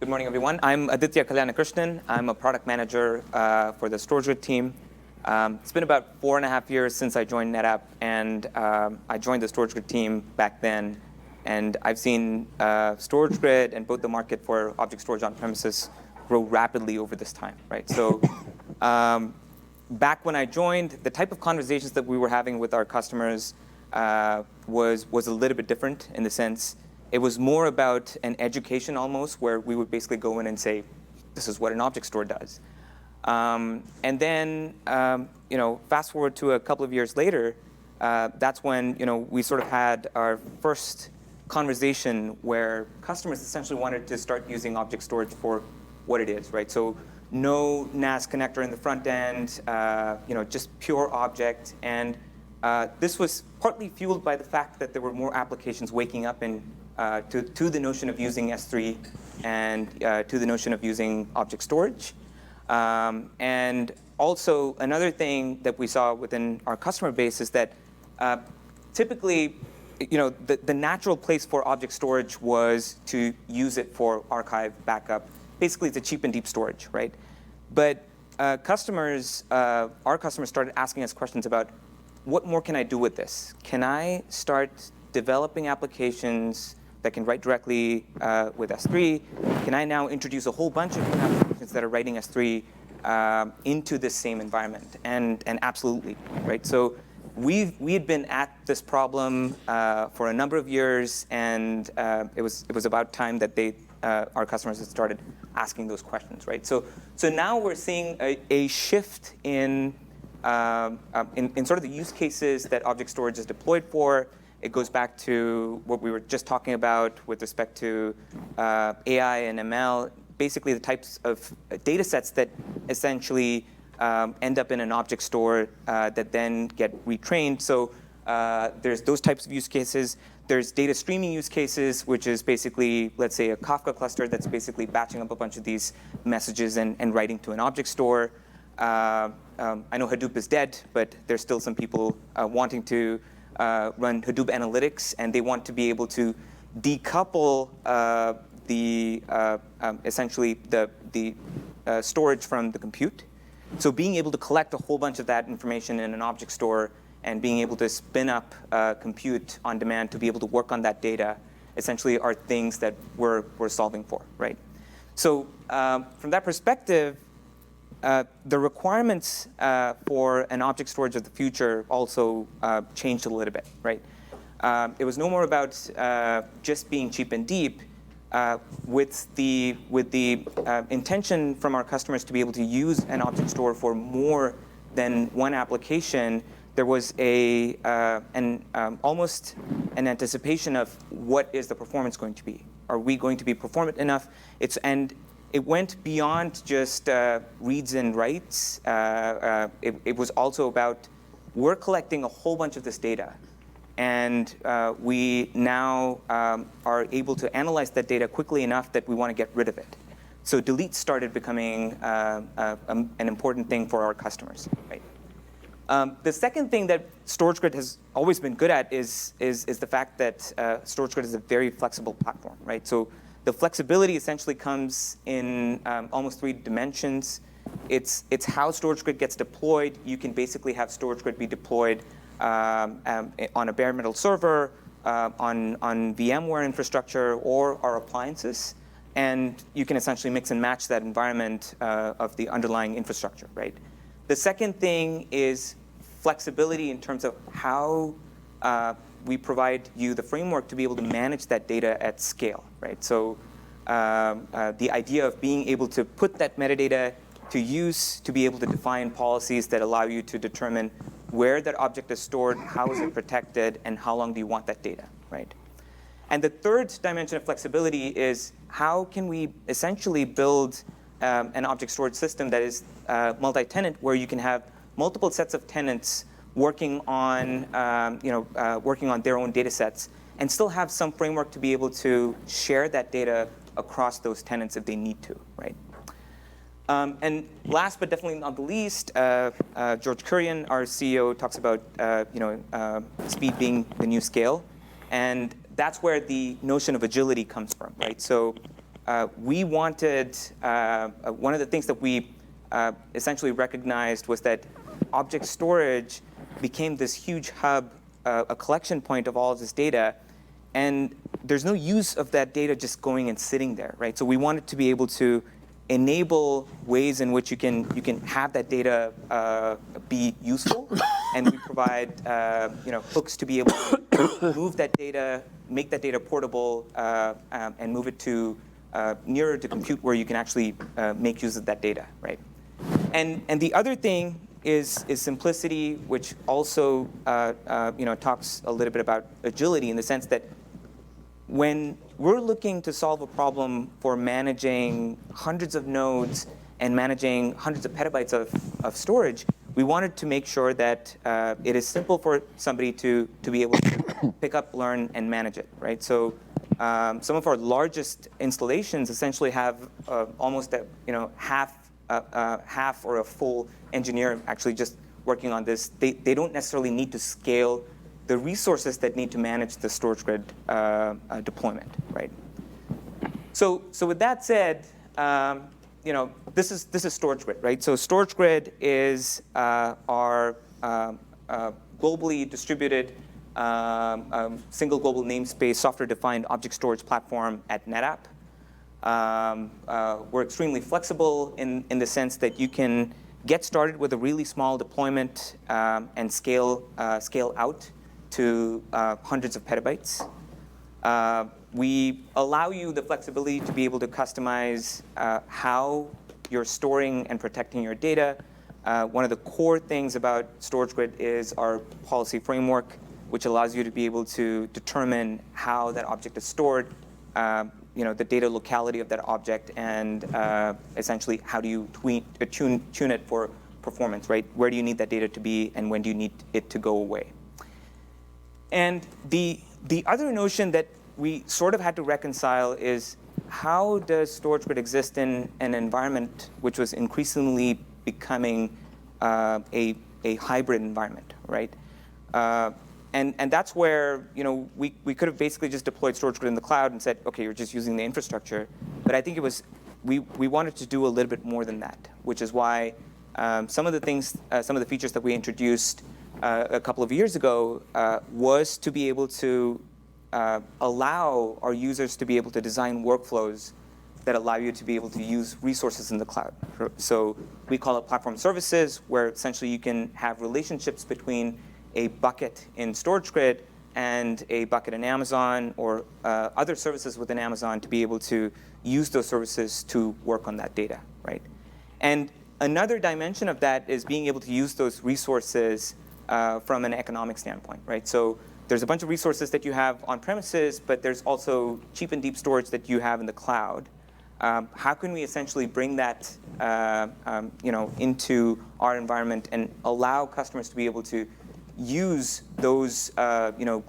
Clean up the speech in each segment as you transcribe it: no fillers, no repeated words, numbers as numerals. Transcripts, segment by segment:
Good morning, everyone. I'm Aditya Kalyanakrishnan. I'm a product manager for the StorageGRID team. It's been about 4.5 years since I joined NetApp, and I joined the StorageGRID team back then. And I've seen StorageGRID and both the market for object storage on premises grow rapidly over this time, right? So back when I joined, the type of conversations that we were having with our customers was a little bit different in the sense it was more about an education almost, where we would basically go in and say, this is what an object store does. And then, fast forward to a couple of years later, that's when we sort of had our first conversation where customers essentially wanted to start using object storage for what it is, right? So no NAS connector in the front end, just pure object. And this was partly fueled by the fact that there were more applications waking up to the notion of using S3 and to the notion of using object storage. And also another thing that we saw within our customer base is that typically, the natural place for object storage was to use it for archive backup. Basically, it's a cheap and deep storage, right? But our customers started asking us questions about, what more can I do with this? Can I start developing applications that can write directly with S3? Can I now introduce a whole bunch of new applications that are writing S3 into this same environment? And absolutely, right? So we had been at this problem for a number of years, and it was about time that our customers had started asking those questions, right? So now we're seeing a shift in sort of the use cases that object storage is deployed for. It goes back to what we were just talking about with respect to AI and ML, basically the types of data sets that essentially end up in an object store that then get retrained. So there's those types of use cases. There's data streaming use cases, which is basically, let's say, a Kafka cluster that's basically batching up a bunch of these messages and writing to an object store. I know Hadoop is dead, but there's still some people wanting to run Hadoop analytics, and they want to be able to decouple essentially the storage from the compute. So being able to collect a whole bunch of that information in an object store and being able to spin up compute on demand to be able to work on that data essentially are things that we're solving for, right? So from that perspective, the requirements for an object storage of the future also changed a little bit, right? It was no more about just being cheap and deep. With the intention from our customers to be able to use an object store for more than one application, there was almost an anticipation of what is the performance going to be. Are we going to be performant enough? It went beyond just reads and writes. It was also about, we're collecting a whole bunch of this data. And we now are able to analyze that data quickly enough that we want to get rid of it. So delete started becoming an important thing for our customers, right? The second thing that StorageGRID has always been good at is the fact that StorageGRID is a very flexible platform, right? So the flexibility essentially comes in almost 3 dimensions. It's how StorageGRID gets deployed. You can basically have StorageGRID be deployed on a bare metal server, on VMware infrastructure, or our appliances. And you can essentially mix and match that environment of the underlying infrastructure, right? The second thing is flexibility in terms of how we provide you the framework to be able to manage that data at scale, right? So the idea of being able to put that metadata to use to be able to define policies that allow you to determine where that object is stored, how is it protected, and how long do you want that data, right? And the third dimension of flexibility is how can we essentially build an object storage system that is multi-tenant, where you can have multiple sets of tenants working on their own data sets, and still have some framework to be able to share that data across those tenants if they need to, right? And last but definitely not the least, George Kurian, our CEO, talks about speed being the new scale, and that's where the notion of agility comes from, right? So we wanted, one of the things that we essentially recognized was that object storage became this huge hub, a collection point of all of this data, and there's no use of that data just going and sitting there, right? So we wanted to be able to enable ways in which you can have that data be useful, and we provide hooks to be able to move that data, make that data portable, and move it to nearer to compute where you can actually make use of that data, right? And the other thing is simplicity, which also talks a little bit about agility in the sense that when we're looking to solve a problem for managing hundreds of nodes and managing hundreds of petabytes of storage, we wanted to make sure that it is simple for somebody to be able to pick up, learn, and manage it, right? So some of our largest installations essentially have almost half or a full engineer actually just working on this. They don't necessarily need to scale the resources that need to manage the StorageGRID deployment, right? So with that said, this is StorageGRID, right? So StorageGRID is our globally distributed single global namespace software-defined object storage platform at NetApp. We're extremely flexible in the sense that you can get started with a really small deployment and scale out to hundreds of petabytes. We allow you the flexibility to be able to customize how you're storing and protecting your data. One of the core things about StorageGRID is our policy framework, which allows you to be able to determine how that object is stored, the data locality of that object, and essentially how do you tune it for performance, right? Where do you need that data to be, and when do you need it to go away? And the other notion that we sort of had to reconcile is how does StorageGRID exist in an environment which was increasingly becoming a hybrid environment, right? And that's where we could have basically just deployed StorageGRID in the cloud and said, okay, you're just using the infrastructure. But I think it was we wanted to do a little bit more than that, which is why some of the features that we introduced a couple of years ago was to be able to allow our users to be able to design workflows that allow you to be able to use resources in the cloud. So we call it platform services, where essentially you can have relationships between a bucket in StorageGRID and a bucket in Amazon or other services within Amazon to be able to use those services to work on that data, right? And another dimension of that is being able to use those resources from an economic standpoint, right? So there's a bunch of resources that you have on premises, but there's also cheap and deep storage that you have in the cloud. How can we essentially bring that into our environment and allow customers to be able to use those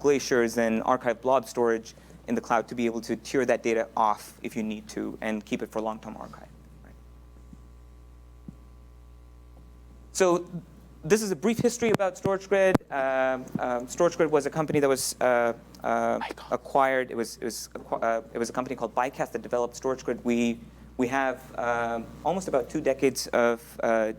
glaciers and archive blob storage in the cloud to be able to tier that data off if you need to and keep it for long-term archive. Right? So this is a brief history about StorageGRID. StorageGRID was a company that was acquired. It was a company called Bycast that developed StorageGRID. We have almost about 2 decades of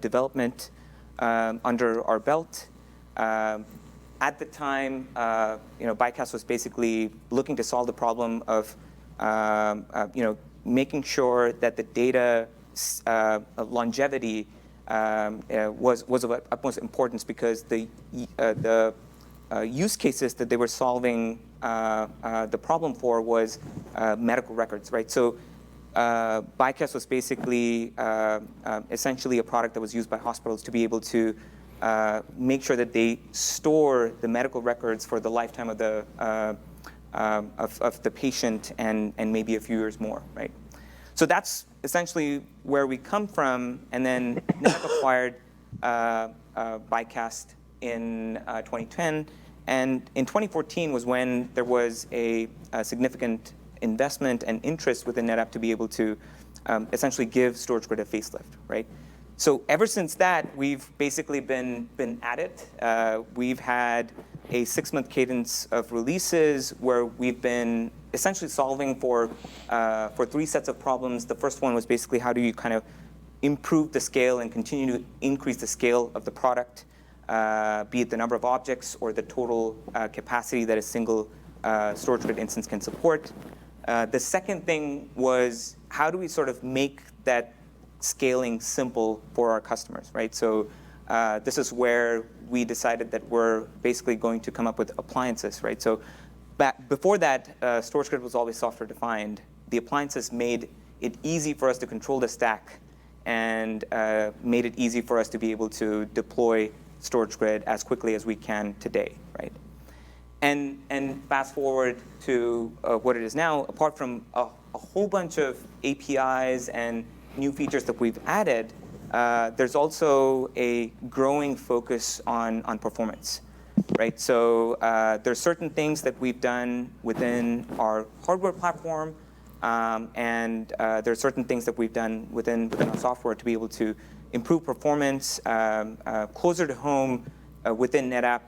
development under our belt. At the time, Bycast was basically looking to solve the problem of making sure that the data longevity was of utmost importance, because the use cases that they were solving the problem for was medical records, right? So Bycast was basically essentially a product that was used by hospitals to be able to make sure that they store the medical records for the lifetime of the patient and maybe a few years more, right? So that's essentially where we come from, and then NetApp acquired Bycast in 2010, and in 2014 was when there was a significant investment and interest within NetApp to be able to essentially give StorageGRID a facelift, right? So ever since that, we've basically been at it. We've had a 6-month cadence of releases where we've been essentially solving for 3 sets of problems. The first one was basically how do you kind of improve the scale and continue to increase the scale of the product, be it the number of objects or the total capacity that a single StorageGRID instance can support. The second thing was how do we sort of make that scaling simple for our customers, right? So this is where we decided that we're basically going to come up with appliances, right? So before that, StorageGRID was always software defined. The appliances made it easy for us to control the stack and made it easy for us to be able to deploy StorageGRID as quickly as we can today, right? And fast forward to what it is now, apart from a whole bunch of APIs and new features that we've added, there's also a growing focus on performance, right? So there's certain things that we've done within our hardware platform, and there are certain things that we've done within our software to be able to improve performance closer to home within NetApp.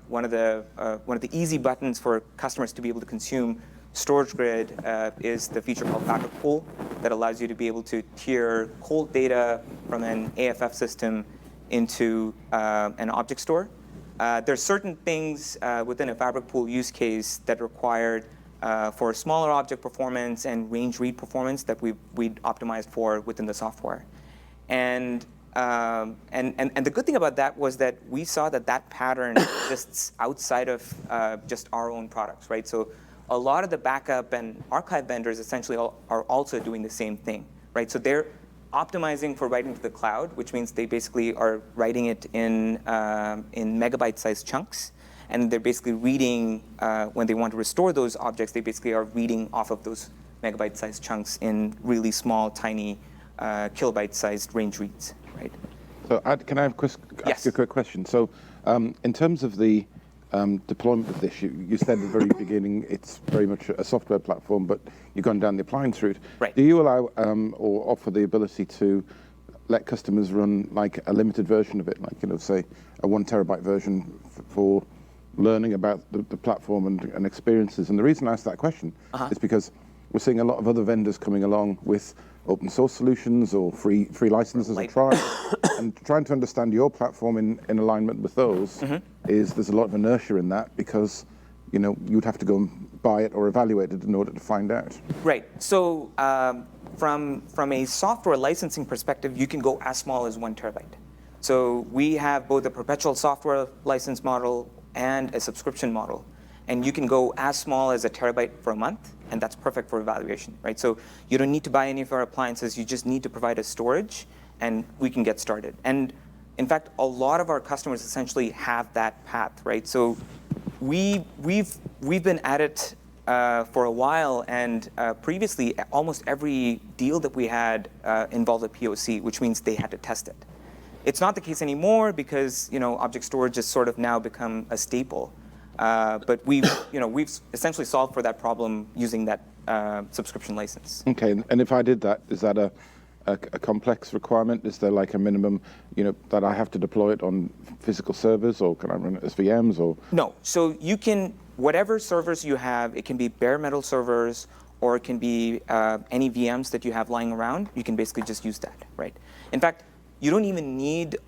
One of the easy buttons for customers to be able to consume StorageGRID is the feature called Fabric Pool that allows you to be able to tier cold data from an AFF system into an object store. There's certain things within a Fabric Pool use case that required for smaller object performance and range read performance that we'd optimized for within the software. And the good thing about that was that we saw that pattern exists outside of just our own products, right? So a lot of the backup and archive vendors essentially are also doing the same thing, right? So they're optimizing for writing to the cloud, which means they basically are writing it in megabyte-sized chunks, and they're basically reading when they want to restore those objects. They basically are reading off of those megabyte-sized chunks in really small, tiny kilobyte-sized range reads, right? So can I ask you a quick question? So in terms of the deployment of this, you said at the very beginning it's very much a software platform, but you've gone down the appliance route. Right. Do you allow or offer the ability to let customers run like a limited version of it, like say a 1 terabyte version for learning about the platform and experiences? And the reason I asked that question is because we're seeing a lot of other vendors coming along with open source solutions or free licenses or trials, and trying to understand your platform in alignment with those there's a lot of inertia in that because you'd have to go and buy it or evaluate it in order to find out. Right. So from a software licensing perspective, you can go as small as 1 terabyte. So we have both a perpetual software license model and a subscription model. And you can go as small as 1 terabyte for a month, and that's perfect for evaluation, right? So you don't need to buy any of our appliances. You just need to provide us storage, and we can get started. And in fact, a lot of our customers essentially have that path, right? So we've been at it for a while, and previously, almost every deal that we had involved a POC, which means they had to test it. It's not the case anymore because object storage has sort of now become a staple. But we've essentially solved for that problem using that subscription license. Okay, and if I did that, is that a complex requirement? Is there like a minimum, that I have to deploy it on physical servers, or can I run it as VMs, or? No, so you can, whatever servers you have, it can be bare metal servers, or it can be any VMs that you have lying around. You can basically just use that, right? In fact, you don't even need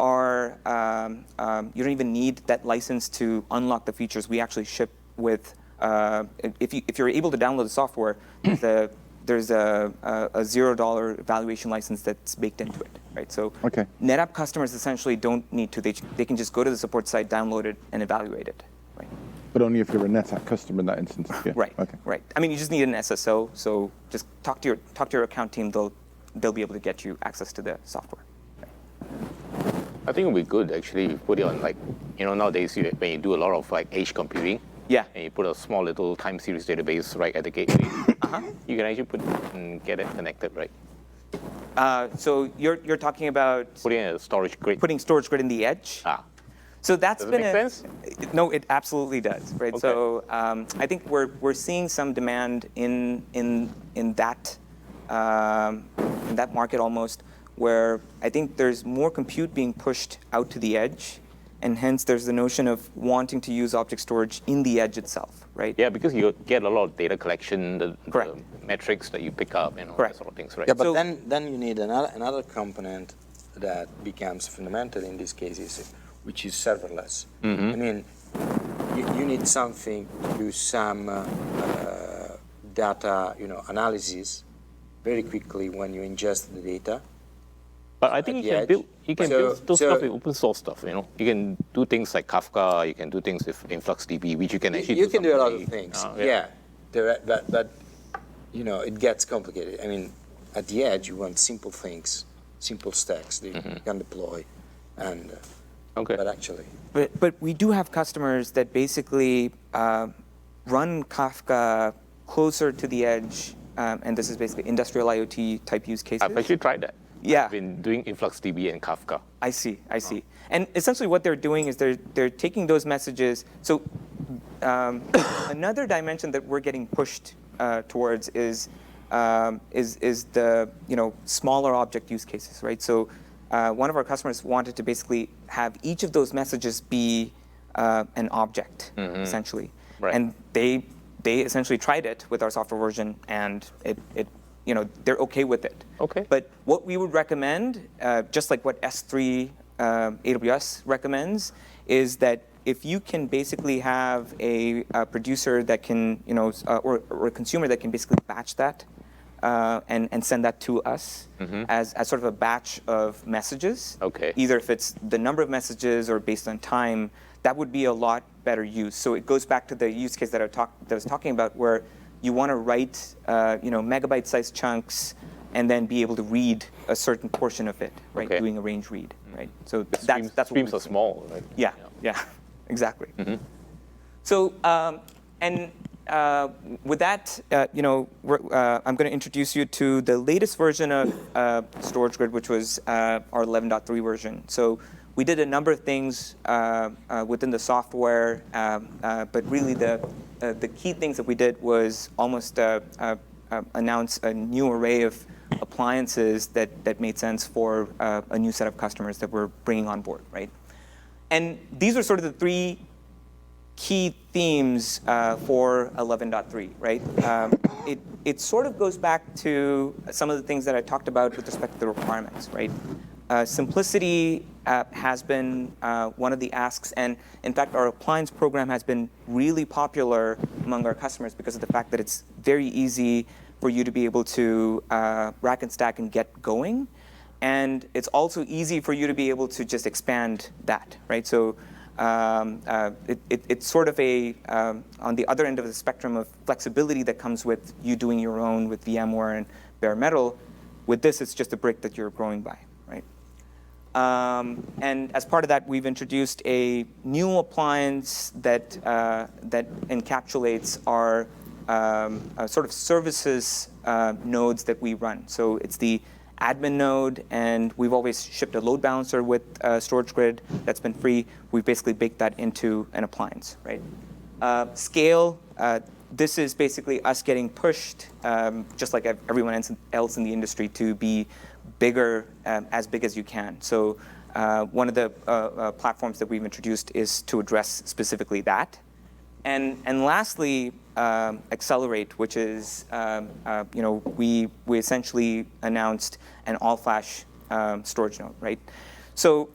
that license to unlock the features we actually ship with. If you're able to download the software, there's a $0 evaluation license that's baked into it, right? So NetApp customers essentially don't need to. They can just go to the support site, download it, and evaluate it, right? But only if you're a NetApp customer in that instance. Yeah. Right. Okay. Right. I mean, you just need an SSO. So just talk to your account team. They'll be able to get you access to the software. I think it would be good actually if put it on nowadays when you do a lot of edge computing. Yeah. And you put a small little time series database right at the gateway. You can actually put and get it connected, right? So you're talking about putting a StorageGRID. Putting StorageGRID in the edge. So that's does been it make sense? No, it absolutely does, right? Okay. So I think we're seeing some demand in that market almost. where I think there's more compute being pushed out to the edge, and hence there's the notion of wanting to use object storage in the edge itself, right? Yeah, because you get a lot of data collection, the Correct. metrics that you pick up, and all Correct. that sort of things, right? Yeah, but So- then you need another component that becomes fundamental in these cases, which is serverless. Mm-hmm. I mean, you need something to do some data, analysis very quickly when you ingest the data. But I think at you the can edge. build those So- stuff with open source stuff. You can do things like Kafka. You can do things with InfluxDB, which you can actually You can do a lot of something- things. yeah. But it gets complicated. I mean, at the edge, you want simple things, simple stacks that you can deploy, and Okay. but actually, But we do have customers that basically run Kafka closer to the edge, and this is basically industrial IoT type use cases. I've actually tried that. Yeah. I've been doing InfluxDB and Kafka. I see. And essentially what they're doing is they're taking those messages. So another dimension that we're getting pushed towards is the smaller object use cases, right? So one of our customers wanted to basically have each of those messages be an object, essentially. Right. And they essentially tried it with our software version, and it they're okay with it. Okay. But what we would recommend, just like what S3 AWS recommends, is that if you can basically have a producer that can, or a consumer that can basically batch that and send that to us as sort of a batch of messages. Okay. Either if it's the number of messages or based on time, that would be a lot better use. So it goes back to the use case that I was talking about, where you want to write, megabyte-sized chunks, and then be able to read a certain portion of it, right? Okay. Doing a range read, right? So Streams, that's what streams we've are seen. small, right? Yeah, exactly. So, with that, I'm going to introduce you to the latest version of StorageGRID, which was our 11.3 version. So we did a number of things within the software, but really the key things that we did was almost announce a new array of appliances that made sense for a new set of customers that we're bringing on board, right? And these are sort of the three key themes for 11.3, right? It sort of goes back to some of the things that I talked about with respect to the requirements, right? Simplicity has been one of the asks, and in fact, our appliance program has been really popular among our customers because of the fact that it's very easy for you to be able to rack and stack and get going. And it's also easy for you to be able to just expand that, right? So it's sort of on the other end of the spectrum of flexibility that comes with you doing your own with VMware and bare metal. With this, it's just a brick that you're growing by, right? And as part of that, we've introduced a new appliance that encapsulates our sort of services nodes that we run. So it's the admin node, and we've always shipped a load balancer with StorageGRID that's been free. We've basically baked that into an appliance, right? Scale, this is basically us getting pushed, just like everyone else in the industry, to be bigger, as big as you can. So one of the platforms that we've introduced is to address specifically that. And lastly, Accelerate, which is, we essentially announced an all-flash storage node, right? So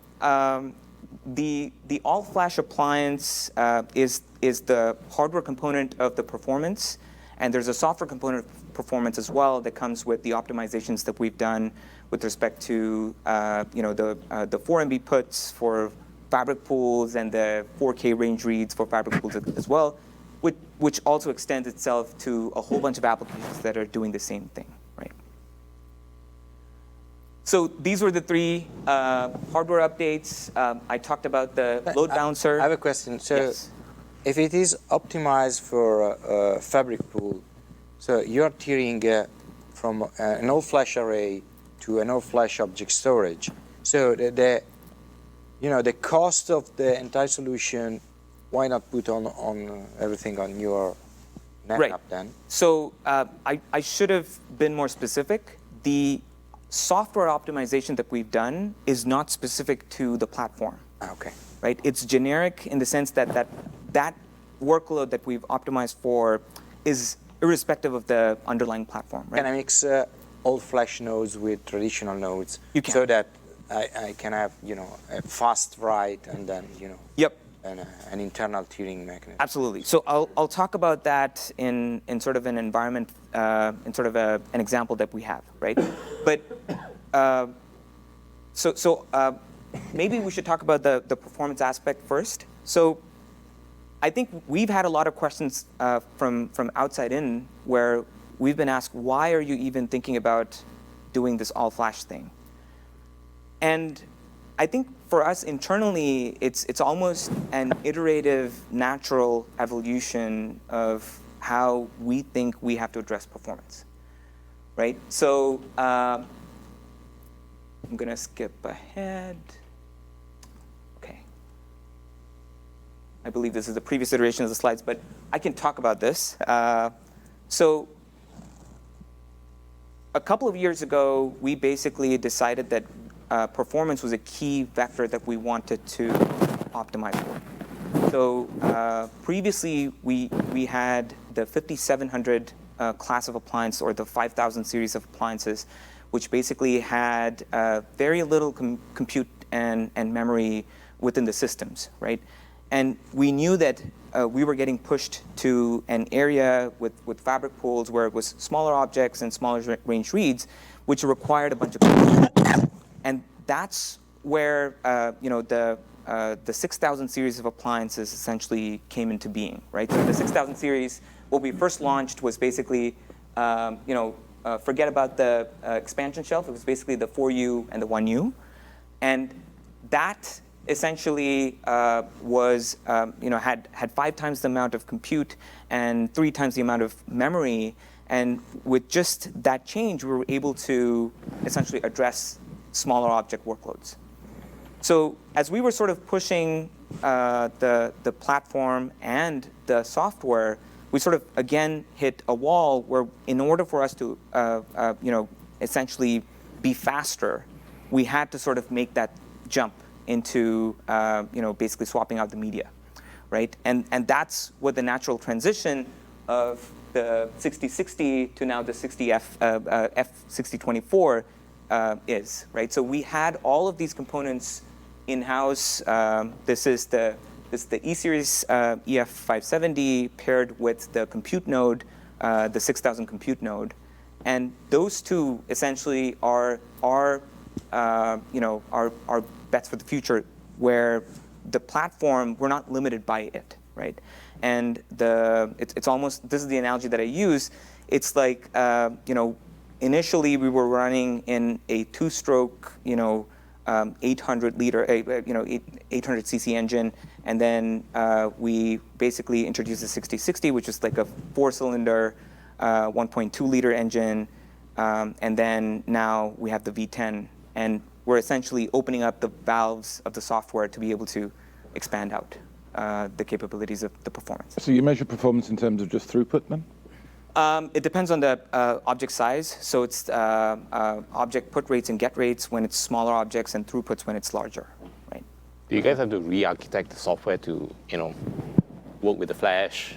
the all-flash appliance is the hardware component of the performance, and there's a software component of performance as well that comes with the optimizations that we've done with respect to the 4 MB puts for fabric pools and the 4K range reads for fabric pools as well, which also extends itself to a whole bunch of applications that are doing the same thing, right? So these were the three hardware updates. I talked about the load balancer. I have a question. So Yes. if it is optimized for a fabric pool, so you're tiering from an all-flash array to an all-flash object storage. So the cost of the entire solution, why not put on everything on your NetApp Right. then? So I should have been more specific. The software optimization that we've done is not specific to the platform. Okay. Right? It's generic in the sense that that workload that we've optimized for is irrespective of the underlying platform. Right? Can I mix old flash nodes with traditional nodes? You can. So that I can have, a fast write and then, Yep. an internal tiering mechanism. Absolutely. So I'll talk about that in sort of an environment, in sort of an example that we have, right? But maybe we should talk about the performance aspect first. So I think we've had a lot of questions from outside in where we've been asked, why are you even thinking about doing this all-flash thing? And I think for us internally, it's almost an iterative, natural evolution of how we think we have to address performance, right? So I'm going to skip ahead. OK. I believe this is the previous iteration of the slides, but I can talk about this. So a couple of years ago, we basically decided that performance was a key vector that we wanted to optimize for. So previously, we had the 5700 class of appliance, or the 5000 series of appliances, which basically had very little compute and memory within the systems, right? And we knew that we were getting pushed to an area with fabric pools where it was smaller objects and smaller range reads, which required a bunch of compute. And that's where the 6000 series of appliances essentially came into being, right? So the 6000 series, what we first launched was basically, forget about the expansion shelf. It was basically the 4U and the 1U, and that essentially was had 5 times the amount of compute and 3 times the amount of memory. And with just that change, we were able to essentially address smaller object workloads. So as we were sort of pushing the platform and the software, we sort of again hit a wall where, in order for us to essentially be faster, we had to sort of make that jump into basically swapping out the media, right? And that's what the natural transition of the 6060 to now the 60F6024 is, right? So we had all of these components in-house. This is the E-series EF570 paired with the compute node, the 6000 compute node, and those two essentially are bets for the future, where the platform, we're not limited by it, right? And it's almost, this is the analogy that I use. It's like initially we were running in a 2-stroke 800 liter 800 cc engine, and then we basically introduced the 6060, which is like a 4-cylinder 1.2 liter engine, and then now we have the V10, and we're essentially opening up the valves of the software to be able to expand out the capabilities of the performance. So you measure performance in terms of just throughput then? It depends on the object size. So it's object put rates and get rates when it's smaller objects, and throughputs when it's larger, right? Do you guys have to re-architect the software to, work with the flash?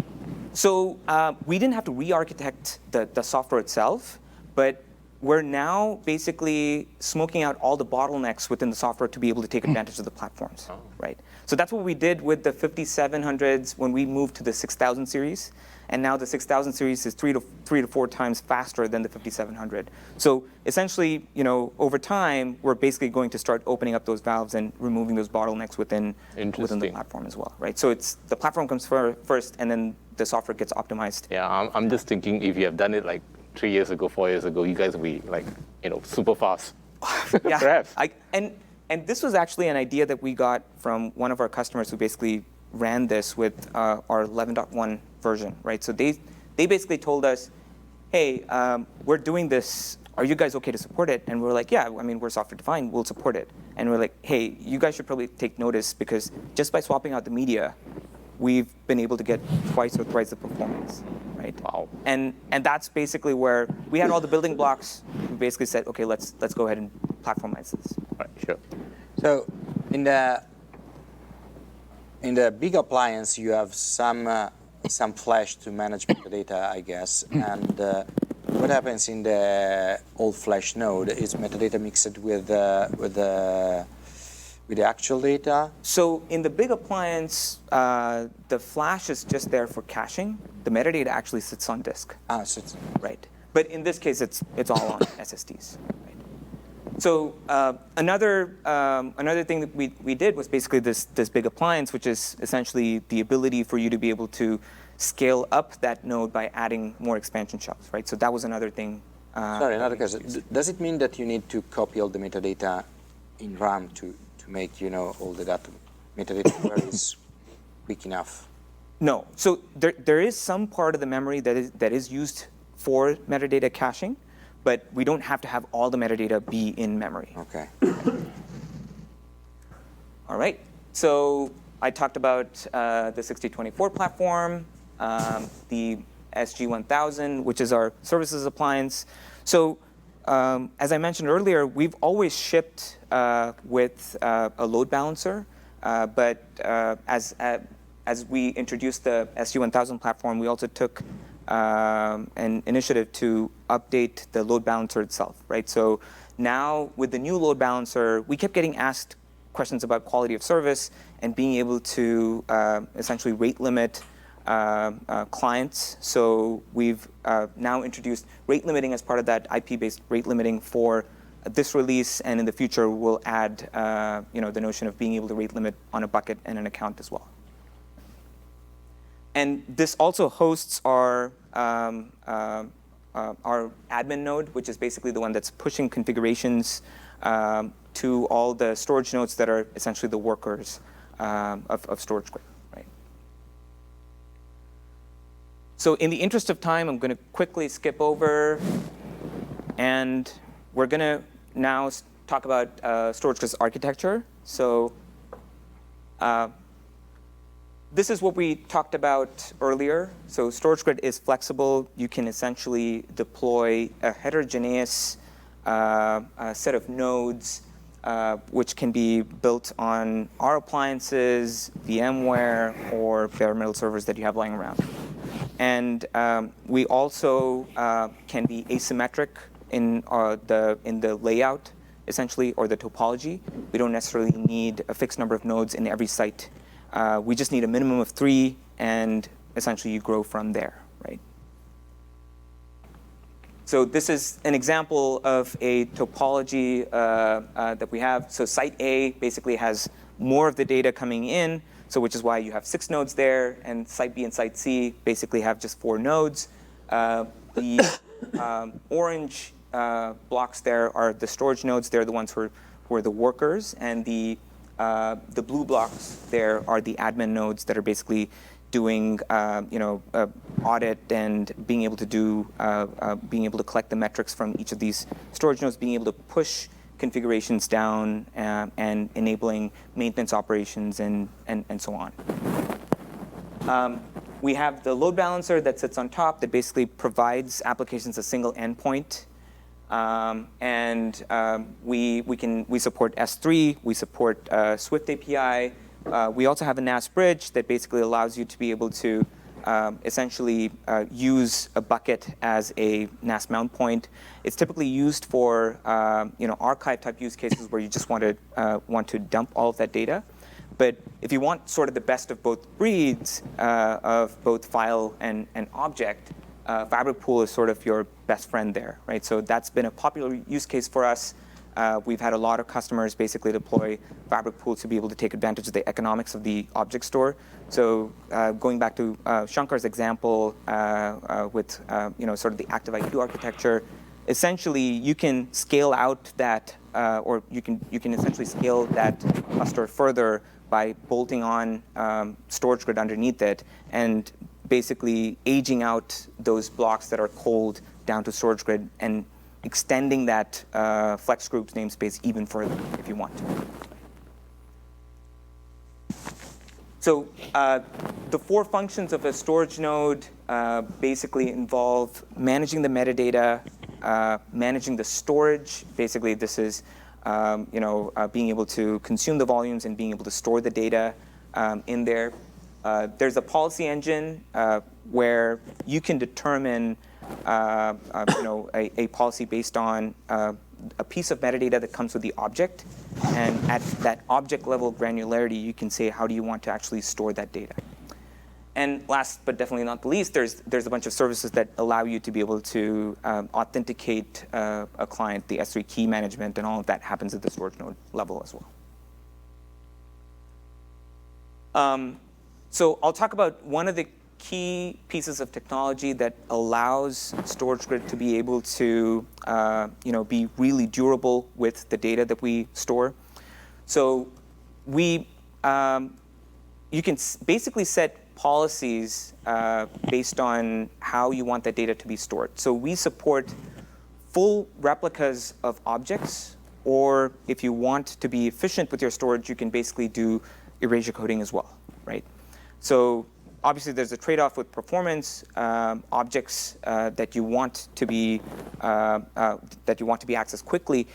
So we didn't have to re-architect the software itself, but we're now basically smoking out all the bottlenecks within the software to be able to take advantage of the platforms, right? So that's what we did with the 5700s when we moved to the 6000 series. And now the 6000 series is 3 to 4 times faster than the 5700. So essentially, over time, we're basically going to start opening up those valves and removing those bottlenecks within the platform as well, right? So it's the platform comes first, and then the software gets optimized. Yeah, I'm just thinking, if you have done it like 3 years ago, 4 years ago, you guys will be like, super fast. Yeah, perhaps. And this was actually an idea that we got from one of our customers who basically ran this with our 11.1 version, right? So they basically told us, hey, we're doing this. Are you guys okay to support it? And we're like, yeah, we're software defined, we'll support it. And we're like, hey, you guys should probably take notice, because just by swapping out the media, we've been able to get twice or thrice the performance, right? Wow. And that's basically where we had all the building blocks. We basically said, okay, let's go ahead and platformize this. Right, sure. So in the big appliance, you have some flash to manage metadata, I guess. And what happens in the old flash node is metadata mixed with the actual data. So in the big appliance, the flash is just there for caching. The metadata actually sits on disk. So it's Right. But in this case, it's all on SSDs. Right. So another thing that we did was basically this big appliance, which is essentially the ability for you to be able to scale up that node by adding more expansion shells. Right. So that was another thing. Sorry, another question. Does it mean that you need to copy all the metadata in RAM to make all the data metadata queries quick enough? No. So there is some part of the memory that is used for metadata caching, but we don't have to have all the metadata be in memory. Okay. All right. So I talked about the 6024 platform, the SG1000, which is our services appliance. So as I mentioned earlier, we've always shipped with a load balancer, but as we introduced the SG1000 platform, we also took an initiative to update the load balancer itself, right? So now with the new load balancer, we kept getting asked questions about quality of service and being able to essentially rate limit clients. So we've now introduced rate limiting as part of that IP-based rate limiting for this release, and in the future we'll add the notion of being able to rate limit on a bucket and an account as well. And this also hosts our admin node, which is basically the one that's pushing configurations to all the storage nodes that are essentially the workers of StorageGRID. Right? So in the interest of time, I'm going to quickly skip over, and we're going to now talk about StorageGRID's architecture. So this is what we talked about earlier. So StorageGRID is flexible. You can essentially deploy a heterogeneous set of nodes, which can be built on our appliances, VMware, or bare metal servers that you have lying around. And we also can be asymmetric in the layout, essentially, or the topology. We don't necessarily need a fixed number of nodes in every site. We just need a minimum of 3, and essentially you grow from there, right? So this is an example of a topology that we have. So site A basically has more of the data coming in, so which is why you have 6 nodes there, and site B and site C basically have just 4 nodes. The orange blocks there are the storage nodes. They're the ones who are the workers, and the blue blocks there are the admin nodes that are basically doing audit and being able to collect the metrics from each of these storage nodes, being able to push configurations down and enabling maintenance operations and so on. We have the load balancer that sits on top that basically provides applications a single endpoint. We support S3, we support Swift API. We also have a NAS bridge that basically allows you to be able to essentially use a bucket as a NAS mount point. It's typically used for archive type use cases where you just want to dump all of that data. But if you want sort of the best of both breeds of both file and object, Fabric Pool is sort of your best friend there, right? So that's been a popular use case for us. We've had a lot of customers basically deploy Fabric Pool to be able to take advantage of the economics of the object store. So going back to Shankar's example with sort of the active IQ architecture, essentially you can scale out that, or you can essentially scale that cluster further by bolting on StorageGRID underneath it and basically aging out those blocks that are cold down to StorageGRID and extending that Flex Groups namespace even further if you want to. So the 4 functions of a storage node basically involve managing the metadata, managing the storage. Basically, this is being able to consume the volumes and being able to store the data in there. There's a policy engine where you can determine a policy based on a piece of metadata that comes with the object. And at that object level granularity, you can say, how do you want to actually store that data? And last but definitely not the least, there's a bunch of services that allow you to be able to authenticate a client. The S3 key management and all of that happens at the storage node level as well. So I'll talk about one of the key pieces of technology that allows StorageGRID to be able to be really durable with the data that we store. So you can basically set policies based on how you want that data to be stored. So we support full replicas of objects, or if you want to be efficient with your storage, you can basically do erasure coding as well, right? So obviously, there's a trade-off with performance. Objects that you want to be accessed quickly,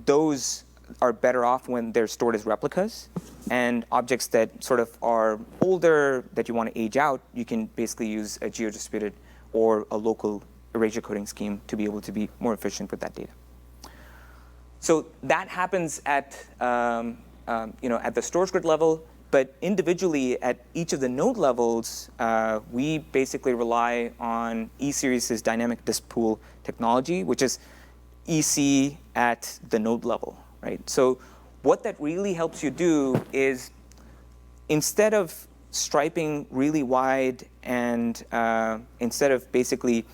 those are better off when they're stored as replicas. And objects that sort of are older, that you want to age out, you can basically use a geo-distributed or a local erasure coding scheme to be able to be more efficient with that data. So that happens at the StorageGRID level. But individually, at each of the node levels, we basically rely on E-Series' dynamic disk pool technology, which is EC at the node level, right? So what that really helps you do is, instead of striping really wide and instead of basically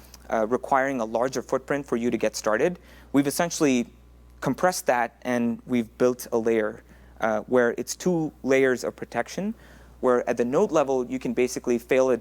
requiring a larger footprint for you to get started, we've essentially compressed that and we've built a layer where it's 2 layers of protection, where at the node level, you can basically fail a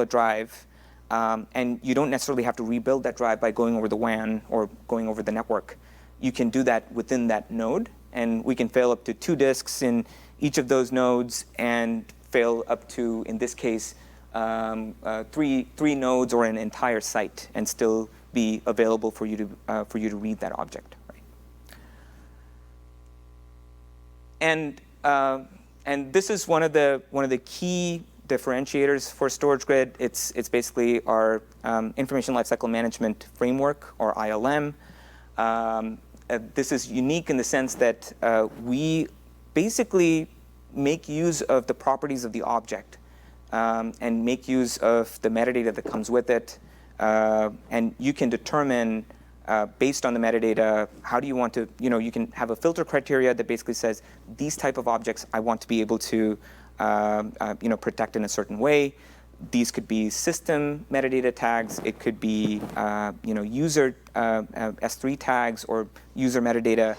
drive, and you don't necessarily have to rebuild that drive by going over the WAN or going over the network. You can do that within that node, and we can fail up to 2 disks in each of those nodes and fail up to, in this case, 3 nodes or an entire site and still be available for you to read that object. And this is one of the key differentiators for StorageGRID. It's basically our information lifecycle management framework, or ILM. This is unique in the sense that we basically make use of the properties of the object and make use of the metadata that comes with it. And you can determine, based on the metadata, how do you want to, you can have a filter criteria that basically says, these type of objects I want to be able to protect in a certain way. These could be system metadata tags. It could be user S3 tags or user metadata,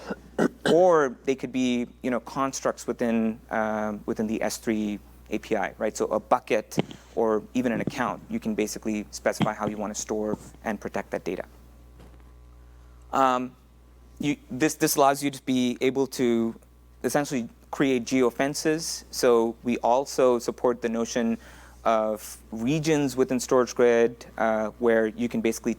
or they could be constructs within the S3 API, right? So a bucket or even an account, you can basically specify how you want to store and protect that data. This allows you to be able to essentially create geofences. So we also support the notion of regions within StorageGRID, where you can basically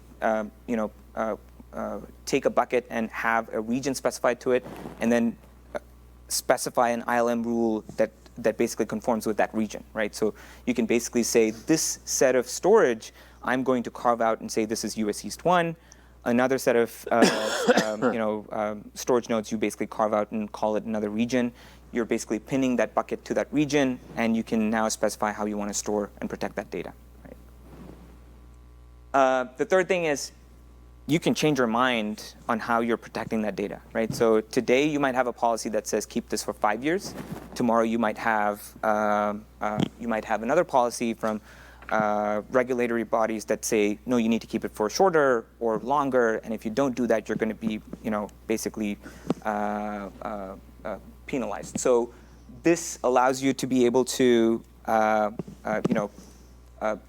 take a bucket and have a region specified to it, and then specify an ILM rule that basically conforms with that region, right? So you can basically say, this set of storage, I'm going to carve out and say this is US East 1. Another set of storage nodes, you basically carve out and call it another region. You're basically pinning that bucket to that region, and you can now specify how you want to store and protect that data. Right? The third thing is, you can change your mind on how you're protecting that data, right? So today you might have a policy that says keep this for 5 years. Tomorrow you might have another policy from regulatory bodies that say, no, you need to keep it for shorter or longer, and if you don't do that, you're going to be, basically penalized. So this allows you to be able to,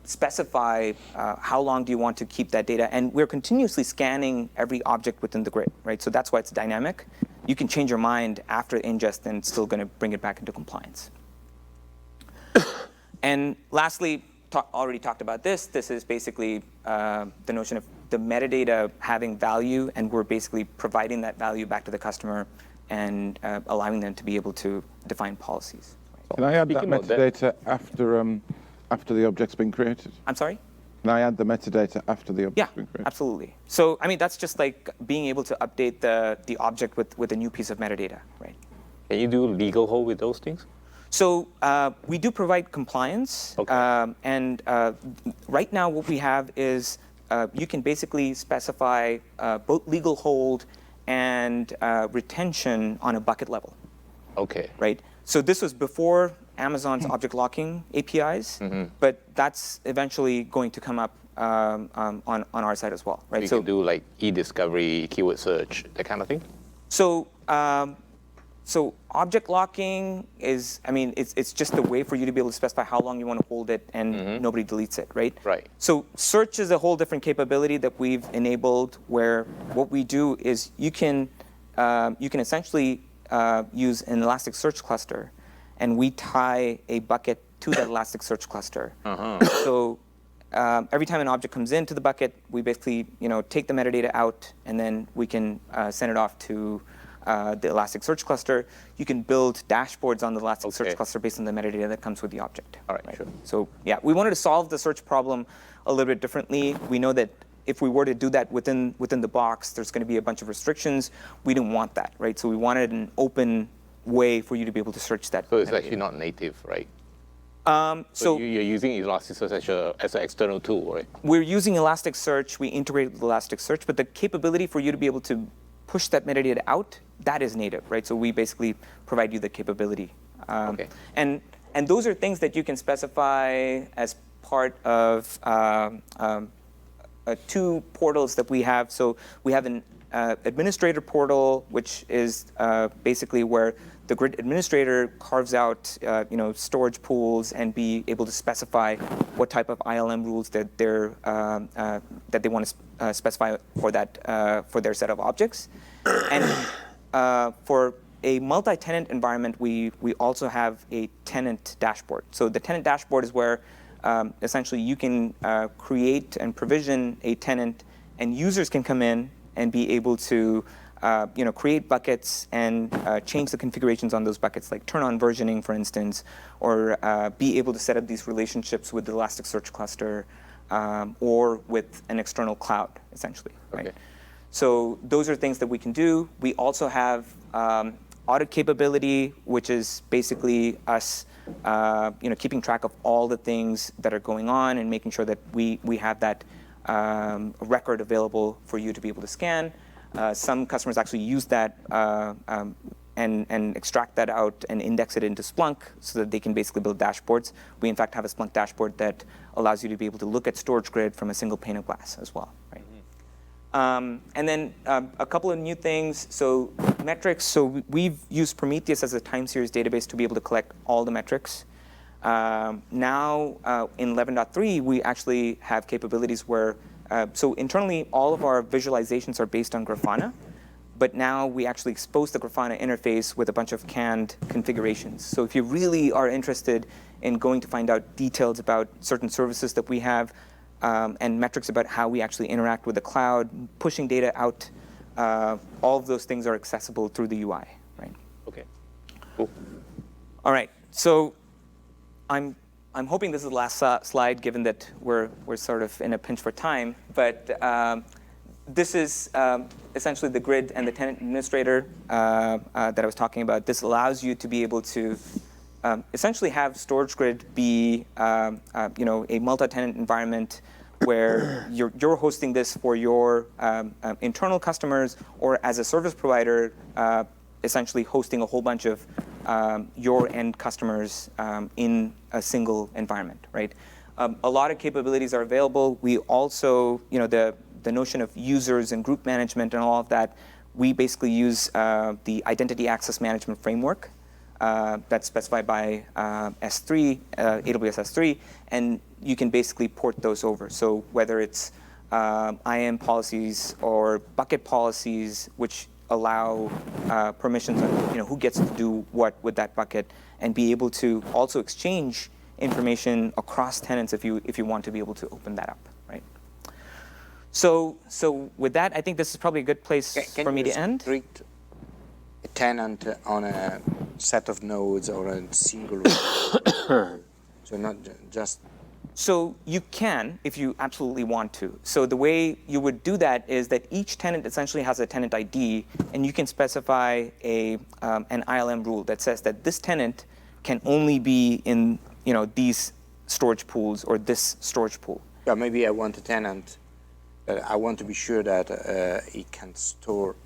specify how long do you want to keep that data, and we're continuously scanning every object within the grid, right? So that's why it's dynamic. You can change your mind after ingest, and it's still going to bring it back into compliance. And lastly, already talked about this. This is basically the notion of the metadata having value, and we're basically providing that value back to the customer and allowing them to be able to define policies. Can I add that Speaking about metadata after the object's been created? I'm sorry? Can I add the metadata after the Yeah, object's been created? absolutely. So, I mean, that's just like being able to update the object with a new piece of metadata, right? Can you do legal hold with those things? So we do provide compliance, Okay. and right now what we have is you can basically specify both legal hold and retention on a bucket level, Okay. right? So this was before Amazon's object locking APIs, but that's eventually going to come up on our side as well, right? You can do like e-discovery, keyword search, that kind of thing? So, so object locking is, I mean, it's just a way for you to be able to specify how long you want to hold it and nobody deletes it, right? Right. So search is a whole different capability that we've enabled where what we do is you can essentially use an Elasticsearch cluster and we tie a bucket to that Elasticsearch cluster. So every time an object comes into the bucket, we basically take the metadata out, and then we can send it off to the Elasticsearch cluster. You can build dashboards on the Elasticsearch Okay. cluster based on the metadata that comes with the object. All right, sure. So yeah, we wanted to solve the search problem a little bit differently. We know that if we were to do that within the box, there's going to be a bunch of restrictions. We didn't want that, right? So we wanted an open way for you to be able to search that. So it's metadata. actually not native, right? So you're using Elasticsearch as an external tool, right? we're using Elasticsearch. We integrate with Elasticsearch, but the capability for you to be able to push that metadata out, that is native, right? So we basically provide you the capability. Okay. And those are things that you can specify as part of two portals that we have. So we have an administrator portal, which is basically where the grid administrator carves out storage pools and be able to specify what type of ILM rules that they want to specify for that for their set of objects. And for a multi-tenant environment, we also have a tenant dashboard. So the tenant dashboard is where essentially you can create and provision a tenant, and users can come in and be able to create buckets and change the configurations on those buckets, like turn on versioning, for instance, or be able to set up these relationships with the Elasticsearch cluster or with an external cloud, essentially. Right? Okay. So those are things that we can do. We also have audit capability, which is basically us keeping track of all the things that are going on and making sure that we have that record available for you to be able to scan. Some customers actually use that and extract that out and index it into Splunk so that they can basically build dashboards. We, in fact, have a Splunk dashboard that allows you to be able to look at StorageGRID from a single pane of glass as well. Right? And then a couple of new things. So metrics. So we've used Prometheus as a time series database to be able to collect all the metrics. Now in 11.3, we actually have capabilities where, so internally, all of our visualizations are based on Grafana, but now we actually expose the Grafana interface with a bunch of canned configurations. So if you really are interested in going to find out details about certain services that we have and metrics about how we actually interact with the cloud, pushing data out, all of those things are accessible through the UI, right? Okay. Cool. All right. So I'm hoping this is the last slide, given that we're sort of in a pinch for time. But this is essentially the grid and the tenant administrator that I was talking about. This allows you to be able to essentially have StorageGRID be a multi-tenant environment where you're hosting this for your internal customers, or as a service provider, essentially hosting a whole bunch of your end customers in a single environment, right? A lot of capabilities are available. We also, the notion of users and group management and all of that, we basically use the identity access management framework that's specified by S3, AWS S3, and you can basically port those over. So whether it's IAM policies or bucket policies, which allow permissions on who gets to do what with that bucket, and be able to also exchange information across tenants if you want to be able to open that up, right? So with that, I think this is probably a good place for me to end. Restrict a tenant on a set of nodes or a single so not just. So you can, if you absolutely want to. So the way you would do that is that each tenant essentially has a tenant ID, and you can specify an ILM rule that says that this tenant can only be in these storage pools or this storage pool. Yeah, maybe I want a tenant. I want to be sure that it can store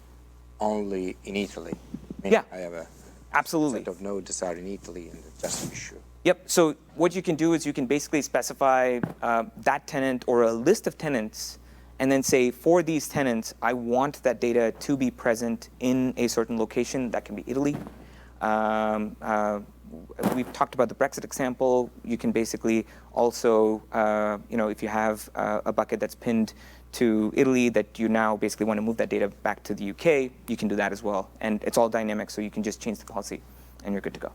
only in Italy. Maybe Yeah, I have a absolutely. set of nodes that are in Italy, and just to be sure. Yep. So what you can do is you can basically specify that tenant or a list of tenants, and then say, for these tenants, I want that data to be present in a certain location. That can be Italy. We've talked about the Brexit example. You can basically also, if you have a bucket that's pinned to Italy that you now basically want to move that data back to the UK, you can do that as well. And it's all dynamic, so you can just change the policy, and you're good to go.